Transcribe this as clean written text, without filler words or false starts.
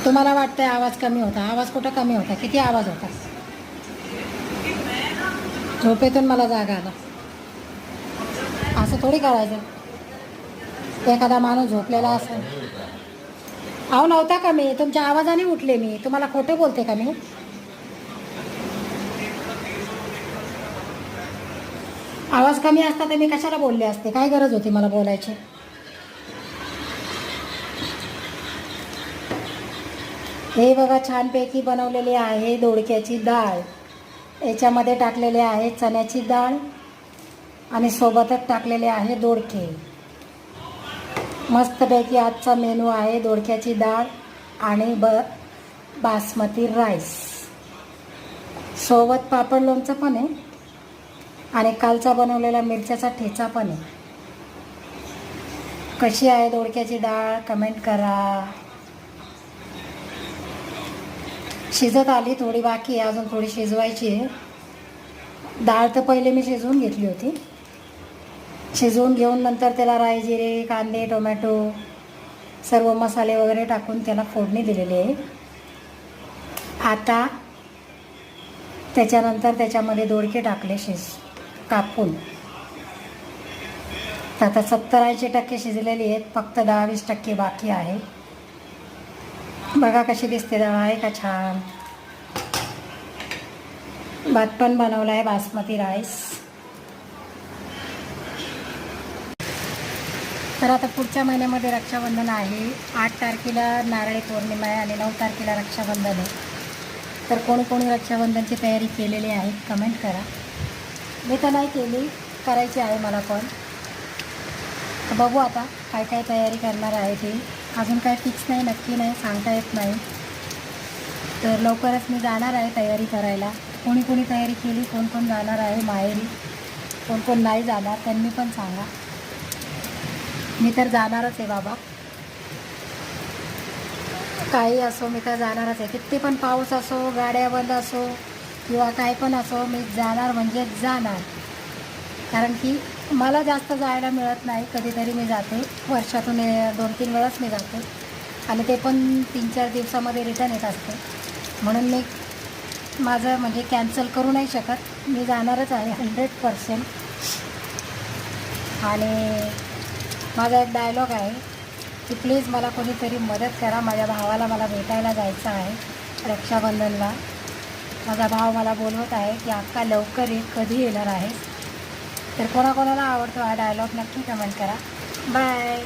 तुम्हाला वाटतंय आवाज कमी होता, आवाज कुठं कमी होता, किती आवाज होता. झोपेतून मला जाग आला. असं थोडी करायचं. एखादा माणूस झोपलेला असेल. अहो नव्हता का मी, तुमच्या आवाजाने उठले मी. तुम्हाला खोटं बोलते का मी? आवाज कमी असता तर मी कशाला बोलले असते, काय गरज होती मला बोलायची. हे बघा छानपैकी बनवलेली आहे दोडक्याची डाळ. याच्यामध्ये टाकलेले आहे चण्याची डाळ आणि सोबतच टाकलेले आहे दोडके. मस्तपैकी आजचा मेनू आहे दोडक्याची डाळ आणि बासमती राईस. सोबत पापड लोणचं पण आहे आणि कालचा बनवलेला मिरच्याचा ठेचा पण आहे. कशी आहे दोडक्याची डाळ कमेंट करा. शिजत आली, थोडी बाकी आहे, अजून थोडी शिजवायची आहे. डाळ तर पहिले मी शिजवून घेतली होती. शिजवून घेऊन नंतर त्याला राई जिरे कांदे टोमॅटो सर्व मसाले वगैरे टाकून त्याला फोडणी दिलेली आहे. आता त्याच्यानंतर त्याच्यामध्ये दोडके टाकले कापून. तर आता 70-80% शिजलेली आहेत, फक्त 10-20% बाकी आहे. बघा कशी दिसते डाळ, आहे का छान. भात पण बनवला आहे बासमती राईस. तर आता पुढच्या महिन्यामध्ये रक्षाबंधन आहे. 8 तारखेला नारळी पौर्णिमा आहे आणि 9 तारखेला रक्षाबंधन आहे. तर कोणी कोणी रक्षाबंधनची तयारी केलेली आहे कमेंट करा. मी तर नाही केली, करायची आहे मला पण. बघू आता काय काय तयारी करणार आहे ती. अजून काय फिक्स नाही, नक्की नाही, सांगता येत नाही. तर लवकरच मी जाणार आहे तयारी करायला. कोणी कोणी तयारी केली, कोण कोण जाणार आहे माहेरी, कोण कोण नाही जाणार त्यांनी पण सांगा. मी तर जाणारच आहे बाबा. काही असो मी तर जाणारच आहे. किती पण पाऊस असो, गाड्या बंद असो किंवा काय पण असो, मी जाणार म्हणजे जाणार. कारण की मला जास्त जायला मिळत नाही. कधीतरी मी जाते, वर्षातून 2-3 वेळाच मी जाते आणि ते पण 3-4 दिवसामध्ये रिटर्न येत असते. म्हणून मी माझं म्हणजे कॅन्सल करू नाही शकत. मी जाणारच आहे 100%. आणि माझा एक डायलॉग आहे की प्लीज मला कोणीतरी मदत करा. माझ्या भावाला मला भेटायला जायचं आहे रक्षाबंधनला. माझा भाव मला बोलवत आहे की अक्का लवकर ये, कधी येणार आहे. तर कोणाकोणाला आवडतो हा डायलॉग नक्की कमेंट करा. बाय.